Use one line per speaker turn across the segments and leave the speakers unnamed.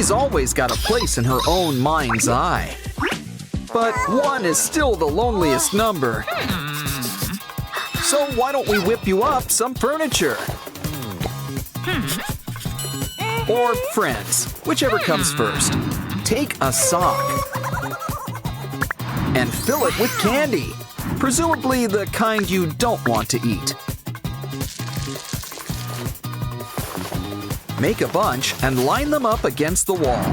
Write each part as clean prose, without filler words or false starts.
She's always got a place in her own mind's eye. But 1 is still the loneliest number. So why don't we whip you up some furniture? Or friends, whichever comes first. Take a sock and fill it with candy, presumably the kind you don't want to eat. Make a bunch and line them up against the wall.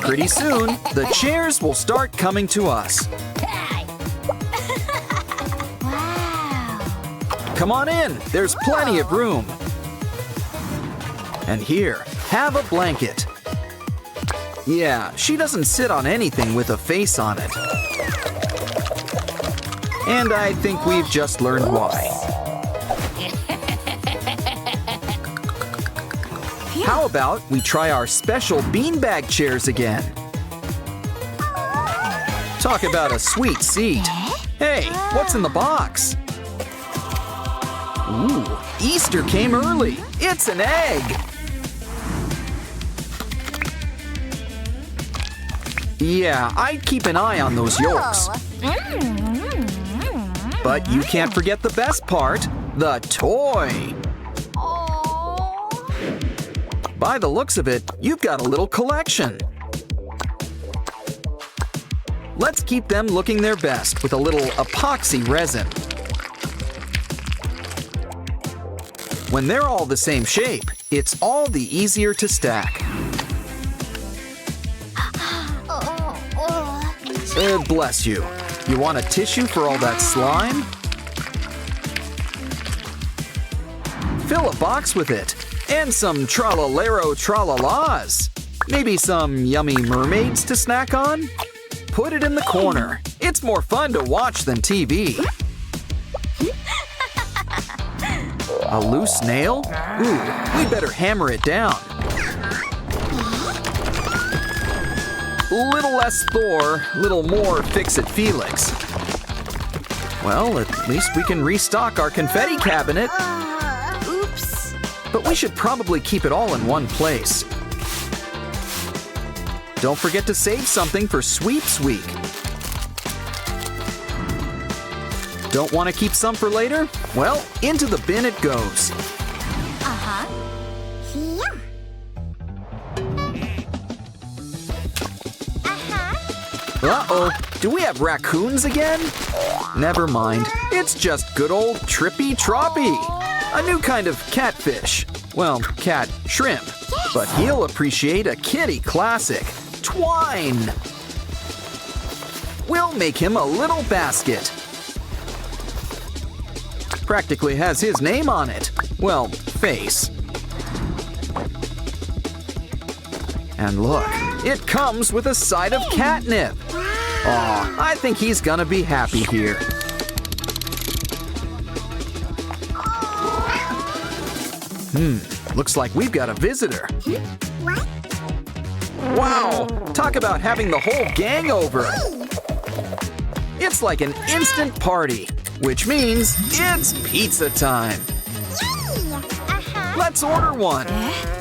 Pretty soon, the chairs will start coming to us. Come on in, there's plenty of room. And here, have a blanket. Yeah, she doesn't sit on anything with a face on it. And I think we've just learned why. How about we try our special beanbag chairs again? Talk about a sweet seat. Hey, what's in the box? Ooh, Easter came early. It's an egg. Yeah, I'd keep an eye on those yolks. But you can't forget the best part, the toy. By the looks of it, you've got a little collection. Let's keep them looking their best with a little epoxy resin. When they're all the same shape, it's all the easier to stack. Bless you. You want a tissue for all that slime? Fill a box with it. And some tralalero tralalas. Maybe some yummy mermaids to snack on? Put it in the corner. It's more fun to watch than TV. A loose nail? Ooh, we better hammer it down. Little less Thor, little more Fix-It Felix. Well, at least we can restock our confetti cabinet. But we should probably keep it all in one place. Don't forget to save something for Sweeps Week. Don't want to keep some for later? Well, into the bin it goes. Uh-oh, do we have raccoons again? Never mind, it's just good old Trippy Troppy. A new kind of catfish. Well, cat shrimp. But he'll appreciate a kitty classic, Twine. We'll make him a little basket. Practically has his name on it. Well, face. And look, it comes with a side of catnip. Aw, I think he's gonna be happy here. Looks like we've got a visitor. Wow, talk about having the whole gang over. It's like an instant party, which means it's pizza time. Let's order one.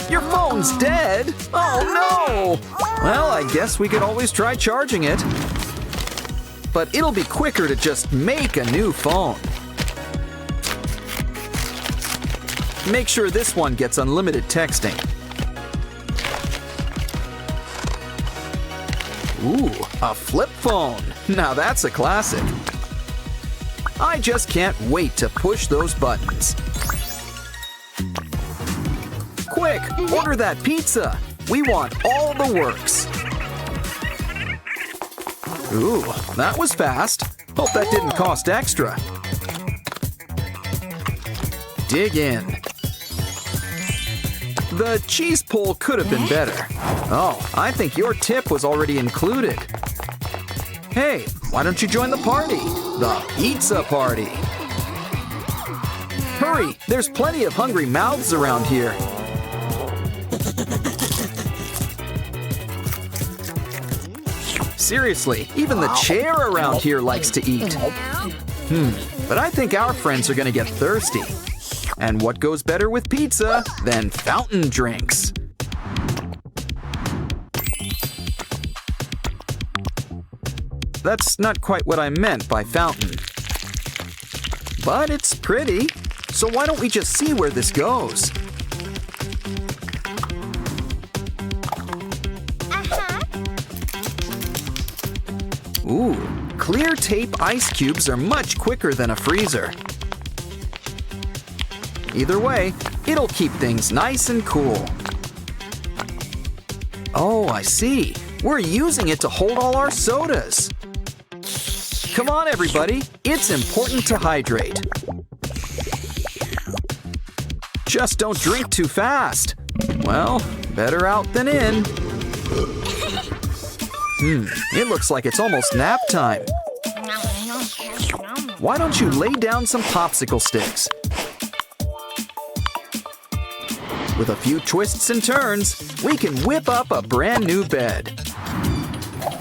Your phone's dead. Oh no! Well, I guess we could always try charging it. But it'll be quicker to just make a new phone. Make sure this one gets unlimited texting. Ooh, a flip phone. Now that's a classic. I just can't wait to push those buttons. Quick, order that pizza. We want all the works. Ooh, that was fast. Hope that didn't cost extra. Dig in. The cheese pull could have been better. Oh, I think your tip was already included. Hey, why don't you join the party? The pizza party. Hurry, there's plenty of hungry mouths around here. Seriously, even the chair around here likes to eat. But I think our friends are gonna get thirsty. And what goes better with pizza than fountain drinks? That's not quite what I meant by fountain. But it's pretty, so why don't we just see where this goes? Ooh, clear tape ice cubes are much quicker than a freezer. Either way, it'll keep things nice and cool. Oh, I see. We're using it to hold all our sodas. Come on, everybody. It's important to hydrate. Just don't drink too fast. Well, better out than in. It looks like it's almost nap time. Why don't you lay down some popsicle sticks? With a few twists and turns, we can whip up a brand new bed.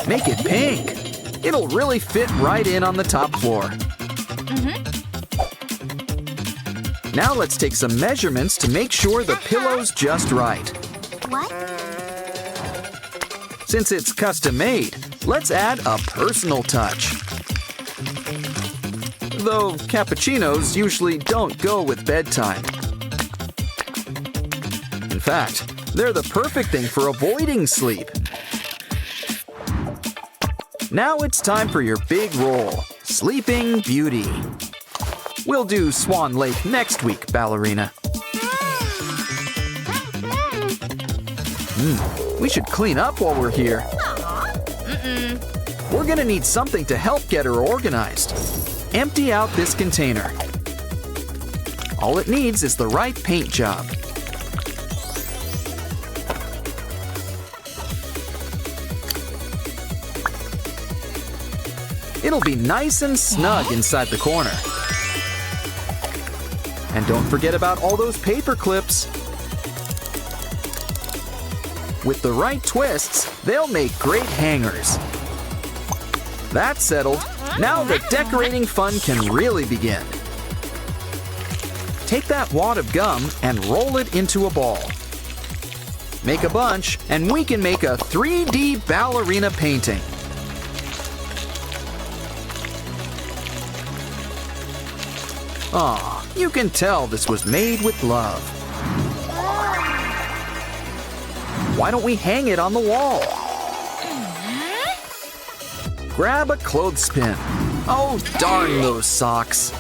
Make it pink. It'll really fit right in on the top floor. Now let's take some measurements to make sure the pillow's just right.
What?
Since it's custom made, let's add a personal touch. Though cappuccinos usually don't go with bedtime. In fact, they're the perfect thing for avoiding sleep. Now it's time for your big role, Sleeping Beauty. We'll do Swan Lake next week, Ballerina. We should clean up while we're here. We're gonna need something to help get her organized. Empty out this container. All it needs is the right paint job. It'll be nice and snug inside the corner. And don't forget about all those paper clips. With the right twists, they'll make great hangers. That's settled. Now the decorating fun can really begin. Take that wad of gum and roll it into a ball. Make a bunch, and we can make a 3D ballerina painting. Aw, you can tell this was made with love. Why don't we hang it on the wall? Grab a clothespin. Oh, darn those socks.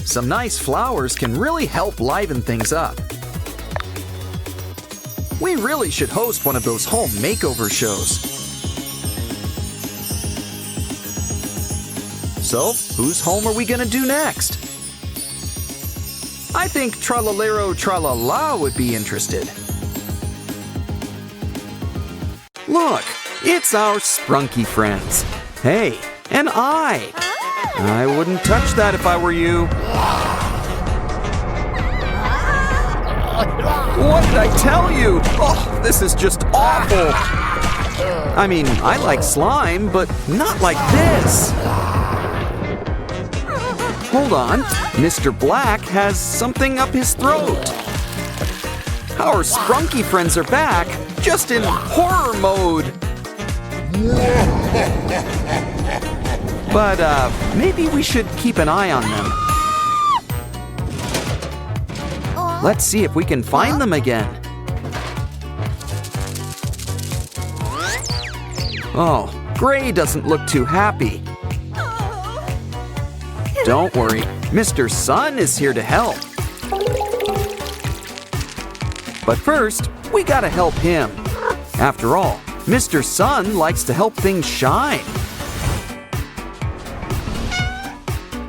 Some nice flowers can really help liven things up. We really should host one of those home makeover shows. So, whose home are we gonna do next? I think Tralalero Tralala would be interested. Look, it's our sprunky friends. Hey, an eye. I wouldn't touch that if I were you. What did I tell you? Oh, this is just awful. I mean, I like slime, but not like this. Hold on, Mr. Black has something up his throat. Our sprunky friends are back, just in horror mode. But maybe we should keep an eye on them. Let's see if we can find them again. Oh, Gray doesn't look too happy. Don't worry, Mr. Sun is here to help. But first, we gotta help him. After all, Mr. Sun likes to help things shine.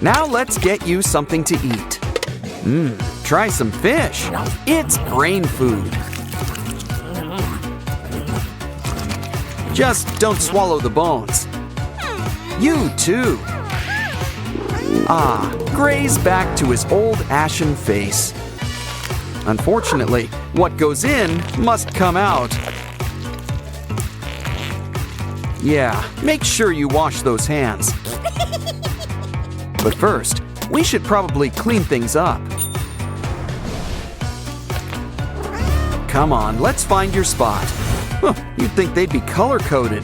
Now let's get you something to eat. Try some fish. It's brain food. Just don't swallow the bones. You too. Ah, Gray's back to his old ashen face. Unfortunately, what goes in must come out. Yeah, make sure you wash those hands. But first, we should probably clean things up. Come on, let's find your spot. Huh, you'd think they'd be color-coded.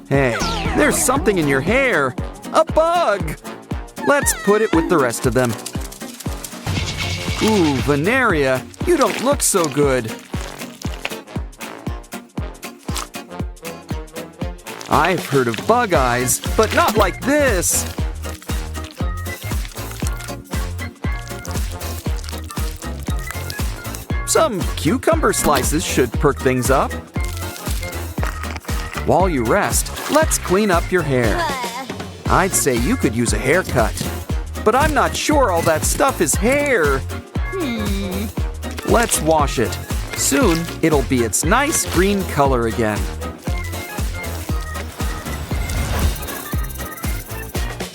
Hey, there's something in your hair. A bug! Let's put it with the rest of them. Ooh, Veneria, you don't look so good. I've heard of bug eyes, but not like this. Some cucumber slices should perk things up. While you rest, let's clean up your hair. I'd say you could use a haircut, but I'm not sure all that stuff is hair. Let's wash it. Soon, it'll be its nice green color again.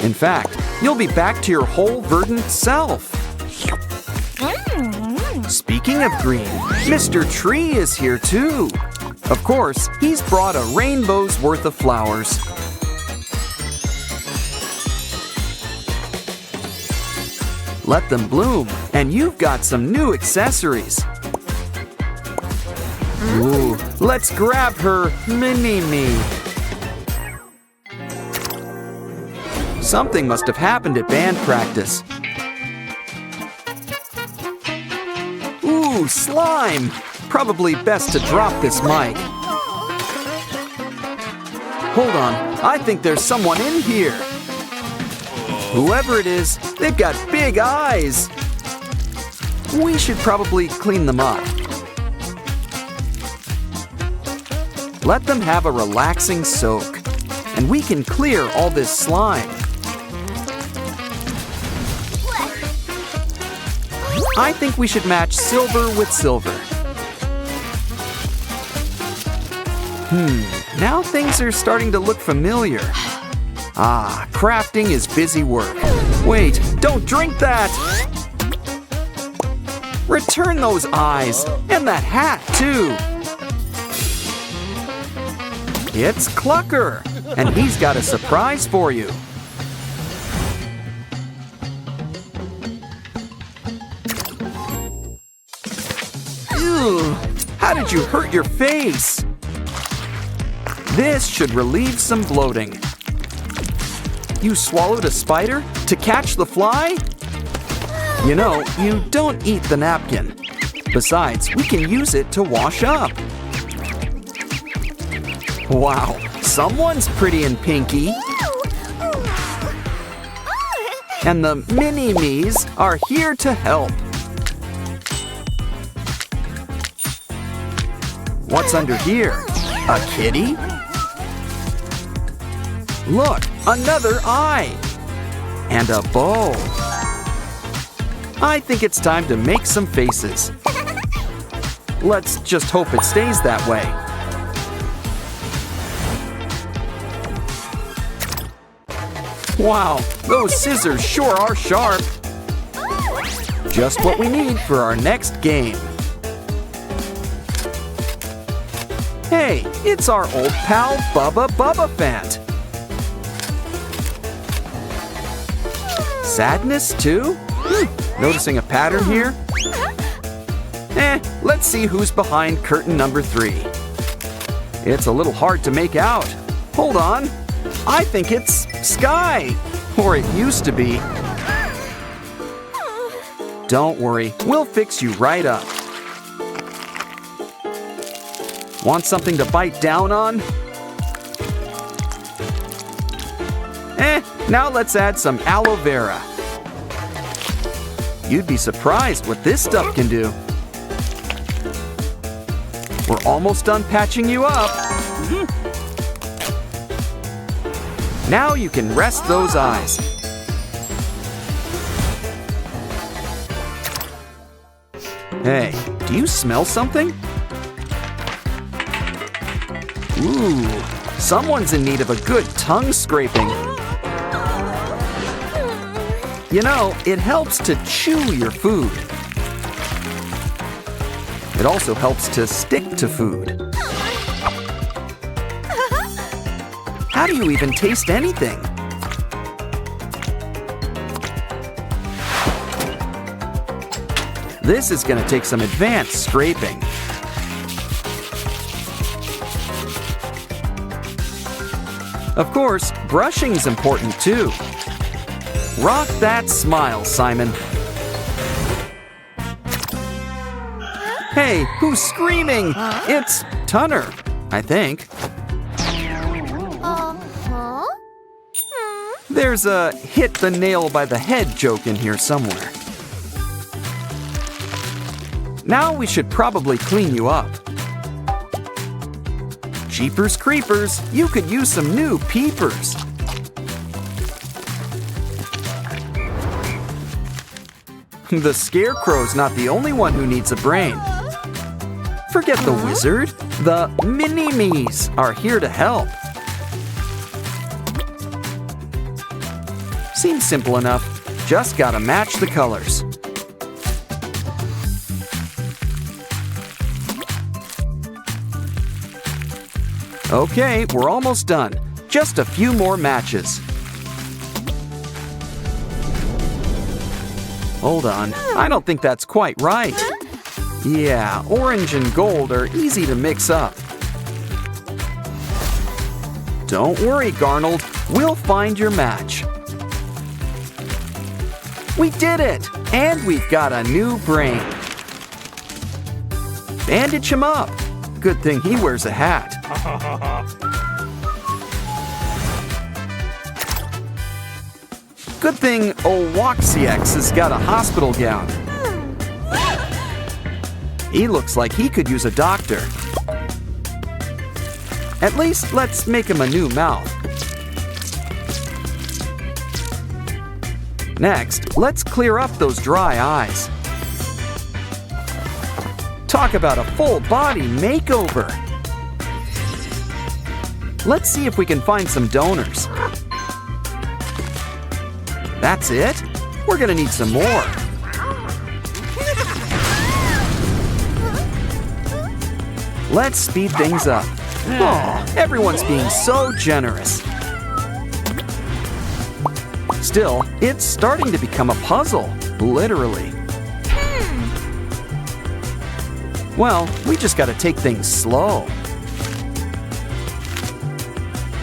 In fact, you'll be back to your whole verdant self. Speaking of green, Mr. Tree is here too. Of course, he's brought a rainbow's worth of flowers. Let them bloom, and you've got some new accessories. Ooh, let's grab her mini-me. Something must have happened at band practice. Ooh, slime! Probably best to drop this mic. Hold on, I think there's someone in here. Whoever it is, they've got big eyes. We should probably clean them up. Let them have a relaxing soak, and we can clear all this slime. I think we should match silver with silver. Now things are starting to look familiar. Ah, crafting is busy work. Wait, don't drink that! Return those eyes, and that hat too! It's Clucker, and he's got a surprise for you. Ew, how did you hurt your face? This should relieve some bloating. You swallowed a spider to catch the fly? You know, you don't eat the napkin. Besides, we can use it to wash up. Wow, someone's pretty and pinky. And the mini-me's are here to help. What's under here? A kitty? Look, another eye! And a bow. I think it's time to make some faces. Let's just hope it stays that way. Wow, those scissors sure are sharp. Just what we need for our next game. Hey, it's our old pal Bubba Fant. Sadness too? Noticing a pattern here? Let's see who's behind curtain number 3. It's a little hard to make out. Hold on. I think it's Sky. Or it used to be. Don't worry, we'll fix you right up. Want something to bite down on? Now let's add some aloe vera. You'd be surprised what this stuff can do. We're almost done patching you up. Now you can rest those eyes. Hey, do you smell something? Ooh, someone's in need of a good tongue scraping. You know, it helps to chew your food. It also helps to stick to food. How do you even taste anything? This is going to take some advanced scraping. Of course, brushing's important too. Rock that smile, Simon. Hey, who's screaming? It's Tunner, I think. There's a hit the nail by the head joke in here somewhere. Now we should probably clean you up. Jeepers creepers, you could use some new peepers. The scarecrow's not the only one who needs a brain. Forget the wizard. The mini-me's are here to help. Seems simple enough. Just gotta match the colors. Okay, we're almost done. Just a few more matches. Hold on, I don't think that's quite right. Yeah, orange and gold are easy to mix up. Don't worry, Garnold. We'll find your match. We did it! And we've got a new brain. Bandage him up. Good thing he wears a hat. Good thing Owaxiax has got a hospital gown. He looks like he could use a doctor. At least let's make him a new mouth. Next, let's clear up those dry eyes. Talk about a full body makeover. Let's see if we can find some donors. That's it? We're gonna need some more. Let's speed things up. Oh, everyone's being so generous. Still, it's starting to become a puzzle, literally. Well, we just gotta take things slow.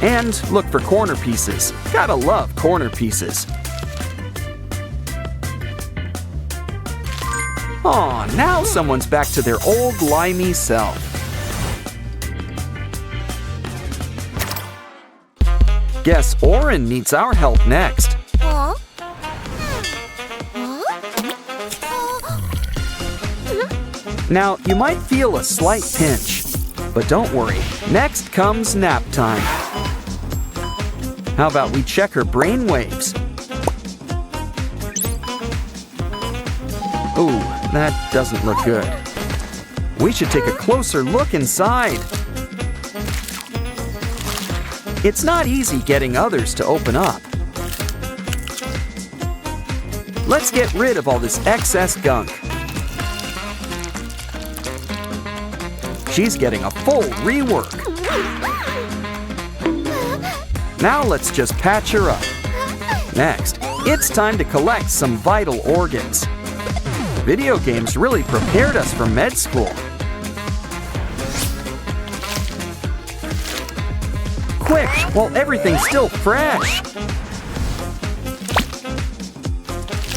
And look for corner pieces. Gotta love corner pieces. Aw, now someone's back to their old limey self. Guess Oren needs our help next. Now, you might feel a slight pinch, but don't worry. Next comes nap time. How about we check her brain waves? Ooh, that doesn't look good. We should take a closer look inside. It's not easy getting others to open up. Let's get rid of all this excess gunk. She's getting a full rework. Now let's just patch her up. Next, it's time to collect some vital organs. Video games really prepared us for med school. Quick, while everything's still fresh.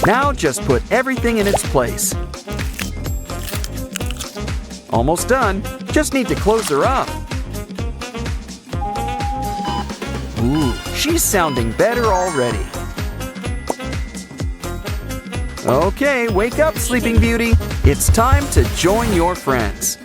Now just put everything in its place. Almost done. Just need to close her up. Ooh, she's sounding better already. Okay, wake up, Sleeping Beauty. It's time to join your friends.